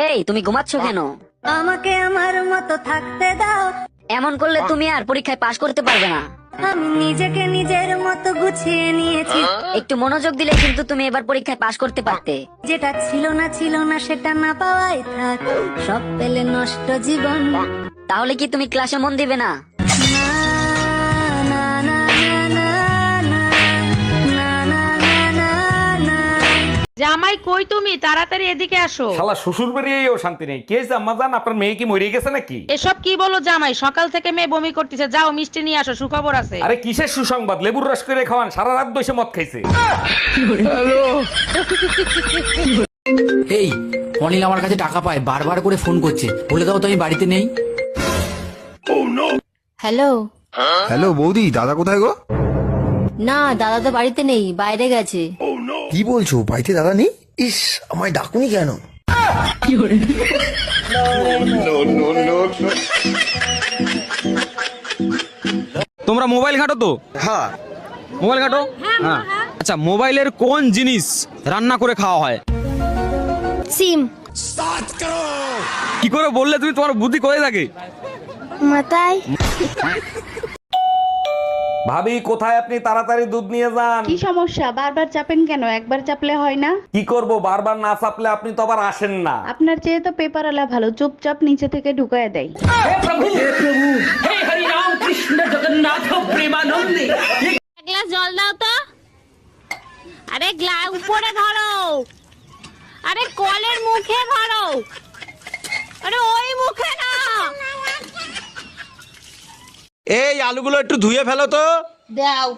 এই তুমি ঘুমাচ্ছ কেন? আমাকে আমার মতো থাকতে দাও। এমন করলে তুমি আর পরীক্ষায় পাশ করতে পারবে না। আমি নিজেকে নিজের মতো গুছিয়ে নিয়েছি। একটু মনোযোগ দিলে কিন্তু তুমি এবার পরীক্ষায় পাশ করতে পারতে। যেটা ছিল না সেটা না পাওয়াই থাক, সব পেলে নষ্ট জীবন। তাহলে কি তুমি ক্লাসে মন দিবে না? না, না, না, না, না, না, না, না, না, না। জামাই কই তুমি? তাড়াতাড়ি এদিকে আসো। শালা শ্বশুর বাড়িয়েও শান্তি নেই। কে আম্মা জান, আপনার মেয়ে কি মরে গেছে নাকি? এসব কি বলো জামাই? সকাল থেকে মেয়ে বমি করতেছে, যাও মিষ্টি নিয়ে আসো, সুখবর আছে। আরে কিসের সুসংবাদ? লেবুর রস করে খাওয়ান, সারা রাত বসে মদ খাইছে। এই অনিল আমার কাছে টাকা পায়, বারবার করে ফোন করছে, বলে দাও তো আমি বাড়িতে নেই। হ্যালো। হ্যালো বৌদি, দাদা কোথায় গো? না, দাদা তো বাড়িতে নেই, বাইরে গেছে। কি বলছো, বাড়িতে দাদা নেই? ইস, আমায় ডাকুনি কেন? তোমরা মোবাইল ঘাটো তো? হ্যাঁ। মোবাইল ঘাটো? হ্যাঁ। আচ্ছা, মোবাইলের কোন জিনিস রান্না করে খাওয়া হয়? সিম। কি করে বললে তুমি? তোমার বুদ্ধি কোথায় থাকে? মাথায়। ভাবি কোথায় আপনি? তাড়াতাড়ি দুধ নিয়ে যান। কি সমস্যা? বারবার চাপেন কেন? একবার চাপলে হয় না? কি করব, বারবার না চাপলে আপনি তো আবার আসেন না। আপনার চেয়ে তো পেপারওয়ালা ভালো, চুপচাপ নিচে থেকে ঢুকায় দেয়। গ্লাস জল দাও তো। আরে গ্লাস উপরে ধরো, আরে কলের মুখে ধরো, আরে ওই মুখে না। এই আলুগুলো একটু ধুয়ে ফেলো তো। দাও।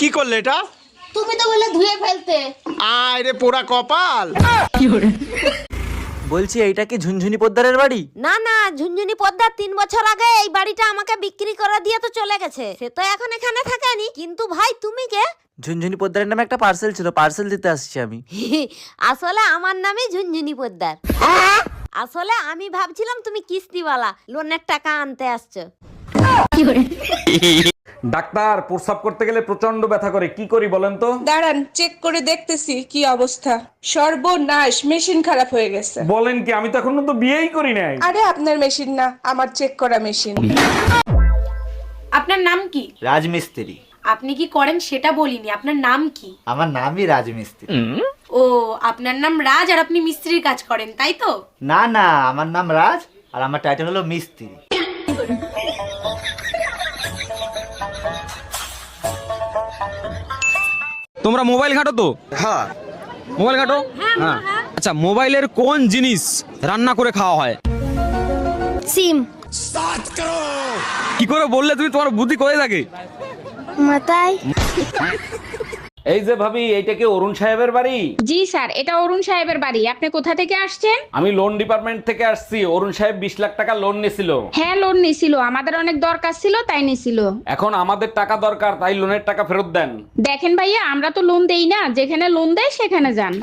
কি করলে এটা? তুমি তো বলে ধুয়ে ফেলতে। আয় রে পোড়া কপাল। বলছি এইটা কি ঝুনঝুনি পোদ্দারের বাড়ি? না না, ঝুনঝুনি পদ্মার 3 বছর আগে এই বাড়িটা আমাকে বিক্রি করে দিয়ে তো চলে গেছে। সে তো এখন এখানে থাকেনি। কিন্তু ভাই তুমি কে? ঝুনঝুনি পোদ্দারের নামে একটা পার্সেল ছিল, পার্সেল দিতে আসছি আমি। আসলে আমার নামই ঝুনঝুনি পদ্মার। আসলে আমি ভাবছিলাম তুমি কিস্তিওয়ালা, লোনের টাকা আনতে আসছো। ডাক্তার, প্রস্রাব করতে গেলে প্রচন্ড ব্যথা করে, কি করি বলেন তো? দাঁড়ান, চেক করে দেখতেছি কি অবস্থা। সর্বনাশ, মেশিন খারাপ হয়ে গেছে। বলেন কি? আমি তো এখনো তো বিয়েই করি নাই। আরে আপনার মেশিন না, আমার চেক করা মেশিন। আপনার নাম কি? রাজমিস্ত্রি। আপনি কি করেন সেটা বলিনি, আপনার নাম কি? আমার নামই রাজমিস্ত্রি। ও, আপনার নাম রাজ আর আপনি মিস্ত্রির কাজ করেন, তাই তো? না না, আমার নাম রাজ আর আমার টাইটেল হলো মিস্ত্রি। তোমরা মোবাইল ঘাটো তো? হ্যাঁ। মোবাইল ঘাটো? হ্যাঁ। আচ্ছা, মোবাইলের কোন জিনিস রান্না করে খাওয়া হয়? সিম। কি করে বললে তুমি? তোমার বুদ্ধি কোথায় থাকে? মাথায়। এই যে ভাবি, এইটা কি অরুণ সাহেবের বাড়ি? জি স্যার, এটা অরুণ সাহেবের বাড়ি। আপনি কোথা থেকে আসছেন? আমি লোন ডিপার্টমেন্ট থেকে আসছি। অরুণ সাহেব 20 লাখ টাকা লোন নিছিল। হ্যাঁ, লোন নিছিল, আমাদের অনেক দরকার ছিল তাই নিছিল। এখন আমাদের টাকা দরকার, তাই লোনের টাকা ফেরত দেন। দেখেন ভাইয়া, আমরা তো লোন দেই না, যেখানে লোন দেয় সেখানে যান।